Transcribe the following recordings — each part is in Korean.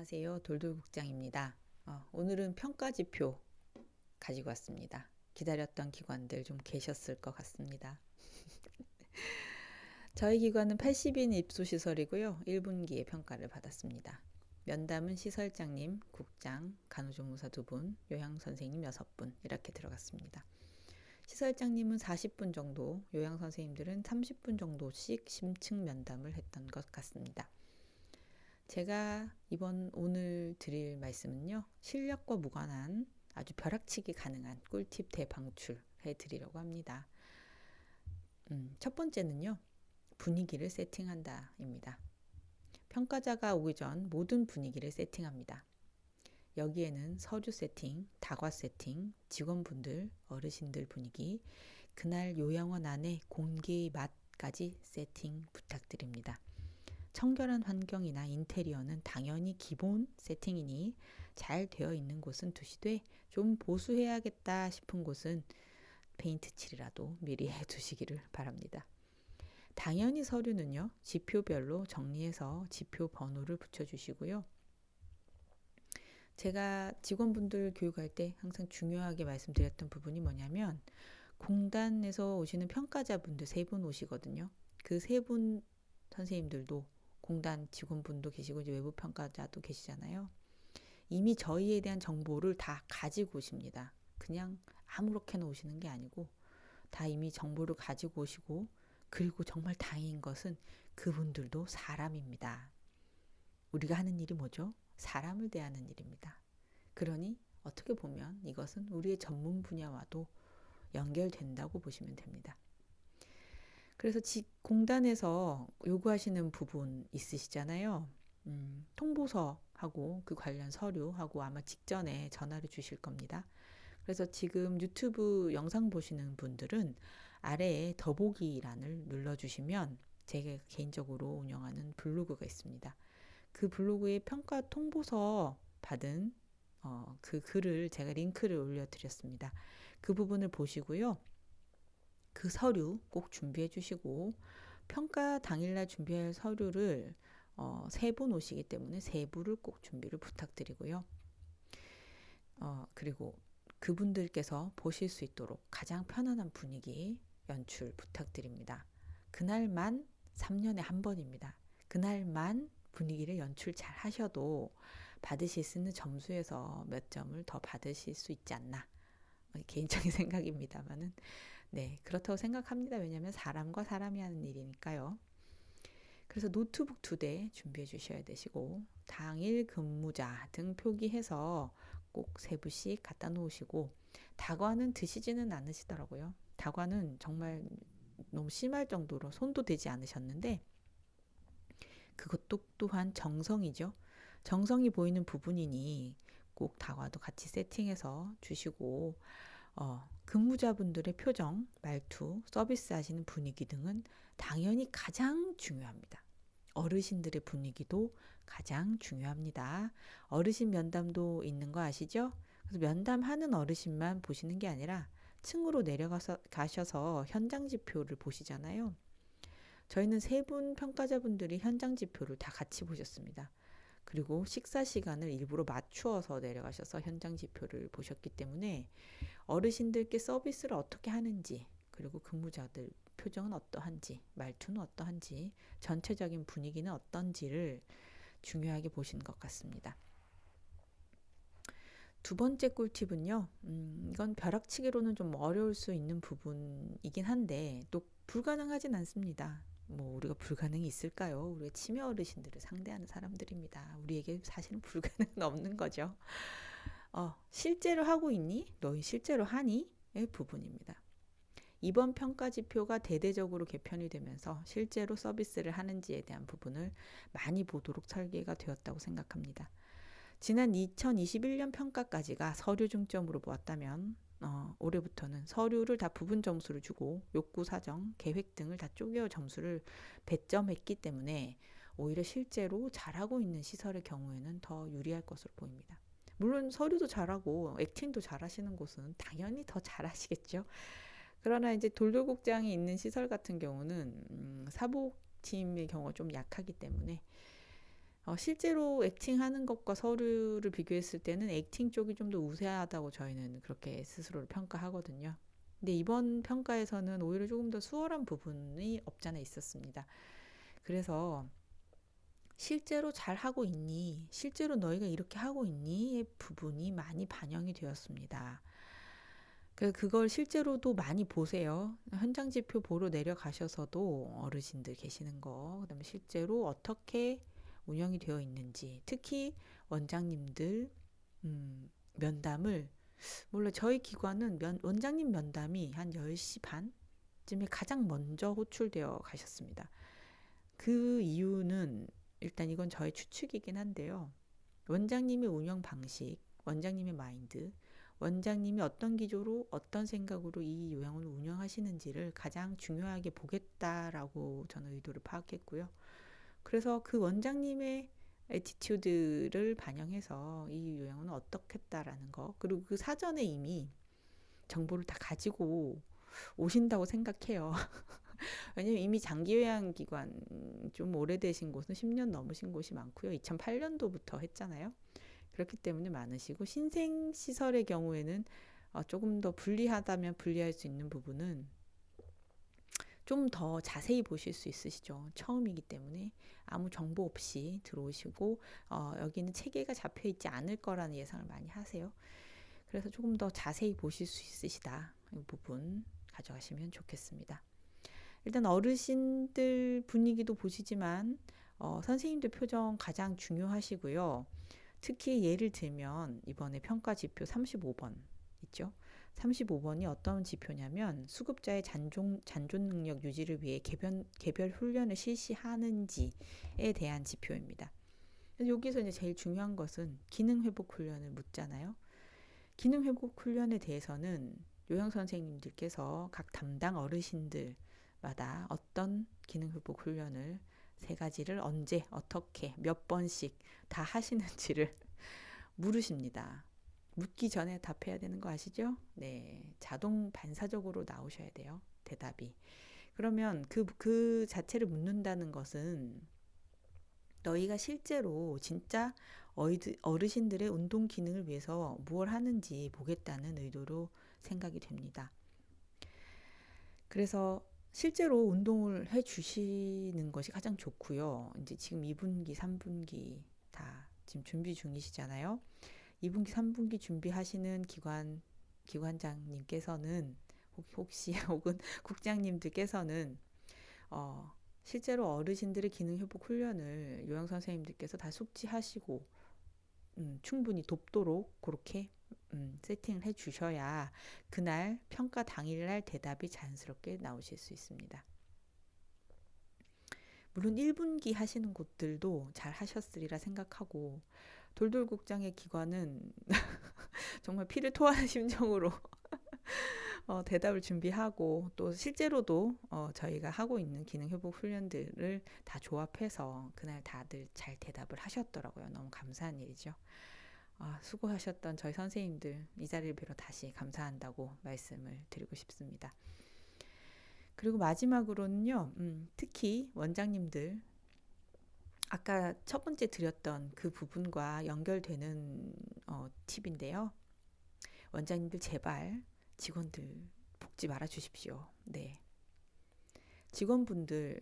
안녕하세요. 돌돌국장입니다. 오늘은 평가지표 가지고 왔습니다. 기다렸던 기관들 좀 계셨을 것 같습니다. 저희 기관은 80인 입소시설이고요. 1분기에 평가를 받았습니다. 면담은 시설장님, 국장, 간호조무사 2분, 요양선생님 6분 이렇게 들어갔습니다. 시설장님은 40분 정도, 요양선생님들은 30분 정도씩 심층 면담을 했던 것 같습니다. 제가 오늘 드릴 말씀은요, 실력과 무관한 아주 벼락치기 가능한 꿀팁 대방출해 드리려고 합니다. 첫 번째는요, 분위기를 세팅한다 입니다. 평가자가 오기 전 모든 분위기를 세팅합니다. 여기에는 서류 세팅, 다과 세팅, 직원분들, 어르신들 분위기, 그날 요양원 안에 공기의 맛까지 세팅 부탁드립니다. 청결한 환경이나 인테리어는 당연히 기본 세팅이니 잘 되어 있는 곳은 두시되 좀 보수해야겠다 싶은 곳은 페인트 칠이라도 미리 해두시기를 바랍니다. 당연히 서류는요, 지표별로 정리해서 지표 번호를 붙여주시고요. 제가 직원분들 교육할 때 항상 중요하게 말씀드렸던 부분이 뭐냐면, 공단에서 오시는 평가자분들 3분 오시거든요. 그 3분 선생님들도 공단 직원분도 계시고 이제 외부 평가자도 계시잖아요. 이미 저희에 대한 정보를 다 가지고 오십니다. 그냥 아무렇게나 오시는 게 아니고 다 이미 정보를 가지고 오시고, 그리고 정말 다행인 것은 그분들도 사람입니다. 우리가 하는 일이 뭐죠? 사람을 대하는 일입니다. 그러니 어떻게 보면 이것은 우리의 전문 분야와도 연결된다고 보시면 됩니다. 그래서 공단에서 요구하시는 부분 있으시잖아요. 통보서하고 그 관련 서류하고 아마 직전에 전화를 주실 겁니다. 그래서 지금 유튜브 영상 보시는 분들은 아래에 더보기란을 눌러주시면 제가 개인적으로 운영하는 블로그가 있습니다. 그 블로그에 평가 통보서 받은 그 글을 제가 링크를 올려드렸습니다. 그 부분을 보시고요. 그 서류 꼭 준비해 주시고, 평가 당일날 준비할 서류를 3분 오시기 때문에 3부를 꼭 준비를 부탁드리고요. 그리고 그분들께서 보실 수 있도록 가장 편안한 분위기 연출 부탁드립니다. 그날만 3년에 한 번입니다. 그날만 분위기를 연출 잘 하셔도 받으실 수 있는 점수에서 몇 점을 더 받으실 수 있지 않나, 개인적인 생각입니다만은 네, 그렇다고 생각합니다. 왜냐하면 사람과 사람이 하는 일이니까요. 그래서 노트북 2대 준비해 주셔야 되시고, 당일 근무자 등 표기해서 꼭 3부씩 갖다 놓으시고, 다과는 드시지는 않으시더라고요. 다과는 정말 너무 심할 정도로 손도 대지 않으셨는데, 그것도 또한 정성이죠. 정성이 보이는 부분이니 꼭 다과도 같이 세팅해서 주시고, 근무자분들의 표정, 말투, 서비스 하시는 분위기 등은 당연히 가장 중요합니다. 어르신들의 분위기도 가장 중요합니다. 어르신 면담도 있는 거 아시죠? 그래서 면담하는 어르신만 보시는 게 아니라 층으로 가셔서 현장 지표를 보시잖아요. 저희는 3분 평가자분들이 현장 지표를 다 같이 보셨습니다. 그리고 식사 시간을 일부러 맞추어서 내려가셔서 현장 지표를 보셨기 때문에 어르신들께 서비스를 어떻게 하는지, 그리고 근무자들 표정은 어떠한지, 말투는 어떠한지, 전체적인 분위기는 어떤지를 중요하게 보시는 것 같습니다. 두 번째 꿀팁은요, 이건 벼락치기로는 좀 어려울 수 있는 부분이긴 한데 또 불가능하진 않습니다. 우리가 불가능이 있을까요? 우리가 치매 어르신들을 상대하는 사람들입니다. 우리에게 사실은 불가능은 없는 거죠. 실제로 하고 있니? 너희 실제로 하니? 의 부분입니다. 이번 평가 지표가 대대적으로 개편이 되면서 실제로 서비스를 하는지에 대한 부분을 많이 보도록 설계가 되었다고 생각합니다. 지난 2021년 평가까지가 서류 중점으로 보았다면 올해부터는 서류를 다 부분 점수를 주고 욕구 사정, 계획 등을 다 쪼개어 점수를 배점했기 때문에 오히려 실제로 잘하고 있는 시설의 경우에는 더 유리할 것으로 보입니다. 물론 서류도 잘하고 액팅도 잘하시는 곳은 당연히 더 잘하시겠죠. 그러나 이제 돌돌국장이 있는 시설 같은 경우는 사복팀의 경우가 좀 약하기 때문에 실제로 액팅하는 것과 서류를 비교했을 때는 액팅 쪽이 좀 더 우세하다고 저희는 그렇게 스스로를 평가하거든요. 근데 이번 평가에서는 오히려 조금 더 수월한 부분이 없잖아 있었습니다. 그래서 실제로 잘 하고 있니? 실제로 너희가 이렇게 하고 있니?의 부분이 많이 반영이 되었습니다. 그걸 실제로도 많이 보세요. 현장 지표 보러 내려가셔서도 어르신들 계시는 거, 그다음에 실제로 어떻게 운영이 되어 있는지, 특히 원장님들 면담을, 물론 저희 기관은 원장님 면담이 한 10시 반쯤에 가장 먼저 호출되어 가셨습니다. 그 이유는 일단 이건 저의 추측이긴 한데요. 원장님의 운영 방식, 원장님의 마인드, 원장님이 어떤 기조로 어떤 생각으로 이 요양원을 운영하시는지를 가장 중요하게 보겠다라고 저는 의도를 파악했고요. 그래서 그 원장님의 애티튜드를 반영해서 이 요양원은 어떻겠다라는 거, 그리고 그 사전에 이미 정보를 다 가지고 오신다고 생각해요. 왜냐면 이미 장기 요양 기관 좀 오래되신 곳은 10년 넘으신 곳이 많고요. 2008년도부터 했잖아요. 그렇기 때문에 많으시고, 신생 시설의 경우에는 조금 더 불리하다면 불리할 수 있는 부분은 좀 더 자세히 보실 수 있으시죠. 처음이기 때문에 아무 정보 없이 들어오시고, 여기는 체계가 잡혀 있지 않을 거라는 예상을 많이 하세요. 그래서 조금 더 자세히 보실 수 있으시다, 이 부분 가져가시면 좋겠습니다. 일단 어르신들 분위기도 보시지만 선생님들 표정 가장 중요하시고요. 특히 예를 들면 이번에 평가 지표 35번 있죠. 35번이 어떤 지표냐면 수급자의 잔존 능력 유지를 위해 개별 훈련을 실시하는지에 대한 지표입니다. 여기서 이제 제일 중요한 것은 기능 회복 훈련을 묻잖아요. 기능 회복 훈련에 대해서는 요양 선생님들께서 각 담당 어르신들마다 어떤 기능 회복 훈련을 세 가지를 언제, 어떻게, 몇 번씩 다 하시는지를 물으십니다. 묻기 전에 답해야 되는 거 아시죠? 네. 자동 반사적으로 나오셔야 돼요. 대답이. 그러면 그 자체를 묻는다는 것은 너희가 실제로 진짜 어르신들의 운동 기능을 위해서 무엇을 하는지 보겠다는 의도로 생각이 됩니다. 그래서 실제로 운동을 해 주시는 것이 가장 좋고요. 이제 지금 2분기, 3분기 다 지금 준비 중이시잖아요. 2분기, 3분기 준비하시는 기관장님께서는 혹시 혹은 국장님들께서는 실제로 어르신들의 기능 회복 훈련을 요양 선생님들께서 다 숙지하시고 충분히 돕도록 그렇게 세팅을 해 주셔야 그날 평가 당일날 대답이 자연스럽게 나오실 수 있습니다. 물론 1분기 하시는 곳들도 잘 하셨으리라 생각하고, 돌돌국장의 기관은 정말 피를 토하는 심정으로 대답을 준비하고, 또 실제로도 저희가 하고 있는 기능 회복 훈련들을 다 조합해서 그날 다들 잘 대답을 하셨더라고요. 너무 감사한 일이죠. 수고하셨던 저희 선생님들, 이 자리를 빌어 다시 감사한다고 말씀을 드리고 싶습니다. 그리고 마지막으로는요, 특히 원장님들, 아까 첫 번째 드렸던 그 부분과 연결되는 팁인데요. 원장님들 제발 직원들 볶지 말아 주십시오. 네. 직원분들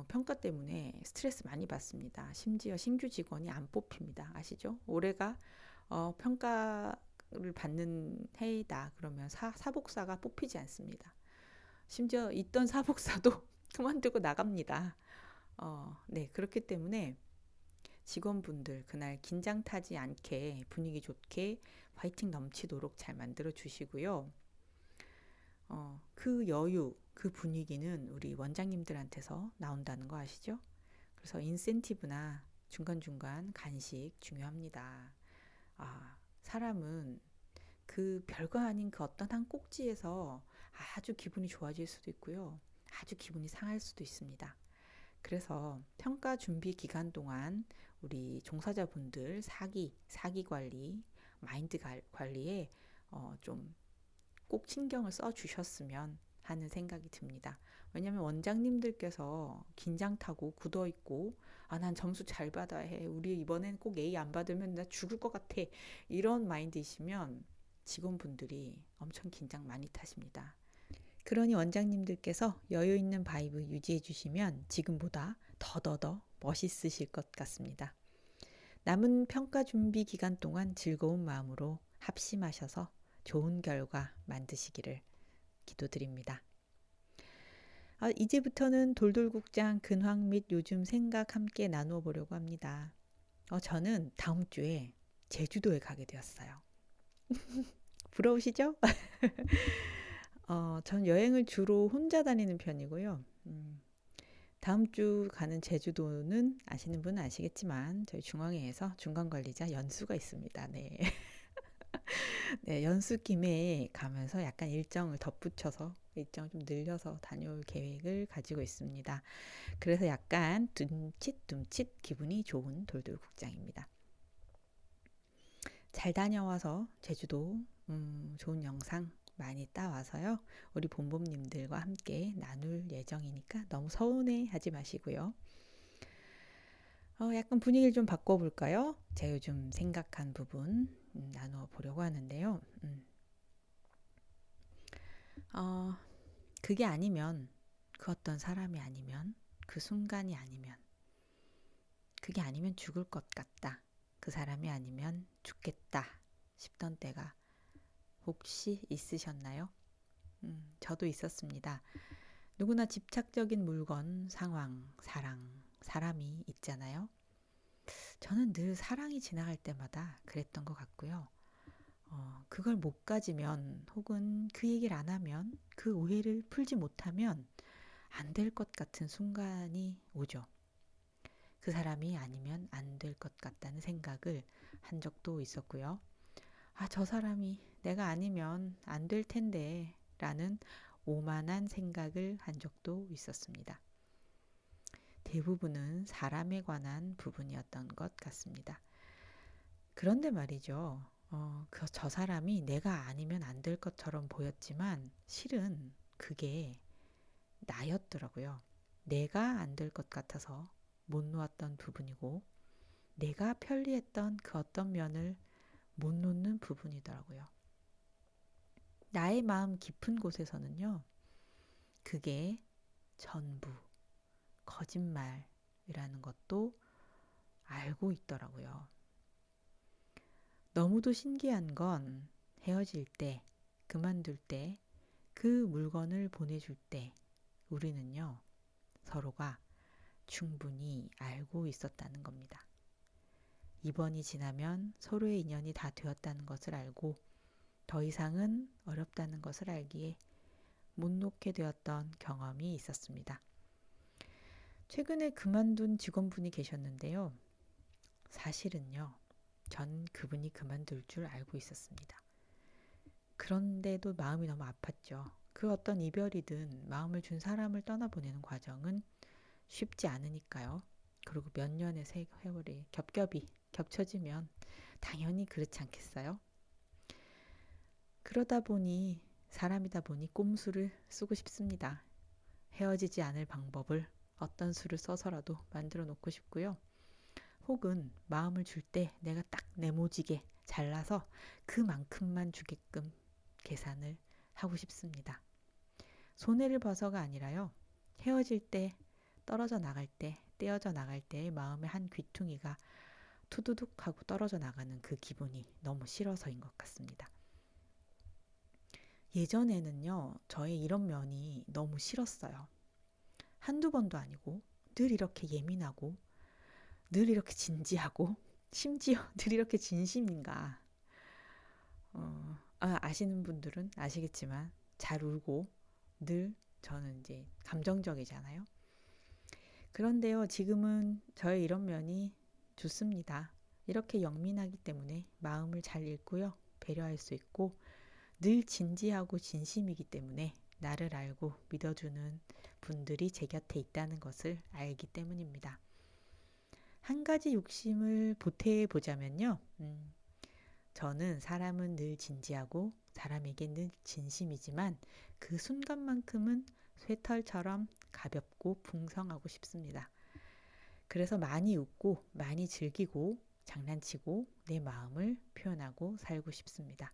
평가 때문에 스트레스 많이 받습니다. 심지어 신규 직원이 안 뽑힙니다. 아시죠? 올해가 평가를 받는 해이다 그러면 사복사가 뽑히지 않습니다. 심지어 있던 사복사도 그만두고 나갑니다. 네, 그렇기 때문에 직원분들 그날 긴장 타지 않게 분위기 좋게 화이팅 넘치도록 잘 만들어 주시고요. 그 여유, 그 분위기는 우리 원장님들한테서 나온다는 거 아시죠? 그래서 인센티브나 중간중간 간식 중요합니다. 사람은 그 별거 아닌 그 어떤 한 꼭지에서 아주 기분이 좋아질 수도 있고요. 아주 기분이 상할 수도 있습니다. 그래서 평가 준비 기간 동안 우리 종사자분들 사기 관리, 마인드 관리에 좀 꼭 신경을 써 주셨으면 하는 생각이 듭니다. 왜냐하면 원장님들께서 긴장 타고 굳어 있고, 아, 난 점수 잘 받아야 해. 우리 이번엔 꼭 A 안 받으면 나 죽을 것 같아. 이런 마인드이시면 직원분들이 엄청 긴장 많이 타십니다. 그러니 원장님들께서 여유 있는 바이브 유지해 주시면 지금보다 더더더 멋있으실 것 같습니다. 남은 평가 준비 기간 동안 즐거운 마음으로 합심하셔서 좋은 결과 만드시기를 기도드립니다. 이제부터는 돌돌국장 근황 및 요즘 생각 함께 나누어 보려고 합니다. 저는 다음 주에 제주도에 가게 되었어요. 부러우시죠? 전 여행을 주로 혼자 다니는 편이고요. 다음 주 가는 제주도는 아시는 분은 아시겠지만 저희 중앙회에서 중간관리자 연수가 있습니다. 네. 네, 연수 김에 가면서 약간 일정을 덧붙여서 일정을 좀 늘려서 다녀올 계획을 가지고 있습니다. 그래서 약간 둠칫둠칫 기분이 좋은 돌돌국장입니다. 잘 다녀와서 제주도 좋은 영상 많이 따와서요. 우리 봄봄님들과 함께 나눌 예정이니까 너무 서운해하지 마시고요. 약간 분위기를 좀 바꿔볼까요? 제가 요즘 생각한 부분 나눠 보려고 하는데요. 그게 아니면, 그 어떤 사람이 아니면, 그 순간이 아니면, 그게 아니면 죽을 것 같다. 그 사람이 아니면 죽겠다 싶던 때가 혹시 있으셨나요? 저도 있었습니다. 누구나 집착적인 물건, 상황, 사랑, 사람이 있잖아요. 저는 늘 사랑이 지나갈 때마다 그랬던 것 같고요. 그걸 못 가지면 혹은 그 얘기를 안 하면 그 오해를 풀지 못하면 안 될 것 같은 순간이 오죠. 그 사람이 아니면 안 될 것 같다는 생각을 한 적도 있었고요. 저 사람이 내가 아니면 안 될 텐데 라는 오만한 생각을 한 적도 있었습니다. 대부분은 사람에 관한 부분이었던 것 같습니다. 그런데 말이죠. 저 사람이 내가 아니면 안 될 것처럼 보였지만 실은 그게 나였더라고요. 내가 안 될 것 같아서 못 놓았던 부분이고 내가 편리했던 그 어떤 면을 못 놓는 부분이더라고요. 나의 마음 깊은 곳에서는요. 그게 전부 거짓말이라는 것도 알고 있더라고요. 너무도 신기한 건 헤어질 때, 그만둘 때, 그 물건을 보내줄 때 우리는요, 서로가 충분히 알고 있었다는 겁니다. 이번이 지나면 서로의 인연이 다 되었다는 것을 알고 더 이상은 어렵다는 것을 알기에 못 놓게 되었던 경험이 있었습니다. 최근에 그만둔 직원분이 계셨는데요. 사실은요, 전 그분이 그만둘 줄 알고 있었습니다. 그런데도 마음이 너무 아팠죠. 그 어떤 이별이든 마음을 준 사람을 떠나보내는 과정은 쉽지 않으니까요. 그리고 몇 년의 세월이 겹겹이 겹쳐지면 당연히 그렇지 않겠어요? 그러다 보니 사람이다 보니 꼼수를 쓰고 싶습니다. 헤어지지 않을 방법을 어떤 수를 써서라도 만들어 놓고 싶고요. 혹은 마음을 줄 때 내가 딱 네모지게 잘라서 그만큼만 주게끔 계산을 하고 싶습니다. 손해를 봐서가 아니라요. 헤어질 때, 떨어져 나갈 때, 떼어져 나갈 때의 마음의 한 귀퉁이가 투두둑 하고 떨어져 나가는 그 기분이 너무 싫어서인 것 같습니다. 예전에는요, 저의 이런 면이 너무 싫었어요. 한두 번도 아니고 늘 이렇게 예민하고 늘 이렇게 진지하고 심지어 늘 이렇게 진심인가. 아시는 분들은 아시겠지만 잘 울고 늘 저는 이제 감정적이잖아요. 그런데요, 지금은 저의 이런 면이 좋습니다. 이렇게 영민하기 때문에 마음을 잘 읽고요, 배려할 수 있고 늘 진지하고 진심이기 때문에 나를 알고 믿어주는 분들이 제 곁에 있다는 것을 알기 때문입니다. 한 가지 욕심을 보태보자면요. 저는 사람은 늘 진지하고 사람에게 늘 진심이지만 그 순간만큼은 쇠털처럼 가볍고 풍성하고 싶습니다. 그래서 많이 웃고 많이 즐기고 장난치고 내 마음을 표현하고 살고 싶습니다.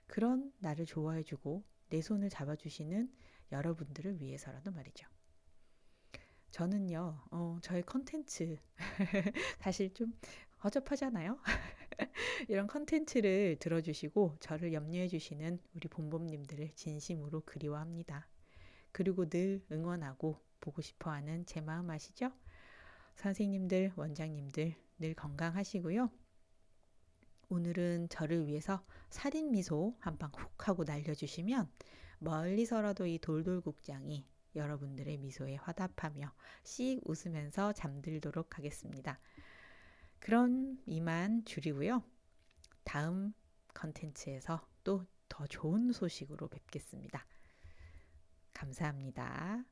그런 나를 좋아해주고 내 손을 잡아주시는 여러분들을 위해서라도 말이죠. 저는요, 저의 컨텐츠 사실 좀 허접하잖아요. 이런 컨텐츠를 들어주시고 저를 염려해주시는 우리 본범님들을 진심으로 그리워합니다. 그리고 늘 응원하고 보고 싶어하는 제 마음 아시죠? 선생님들, 원장님들 늘 건강하시고요. 오늘은 저를 위해서 살인 미소 한 방 훅 하고 날려주시면 멀리서라도 이 돌돌국장이 여러분들의 미소에 화답하며 씩 웃으면서 잠들도록 하겠습니다. 그럼 이만 줄이고요. 다음 컨텐츠에서 또 더 좋은 소식으로 뵙겠습니다. 감사합니다.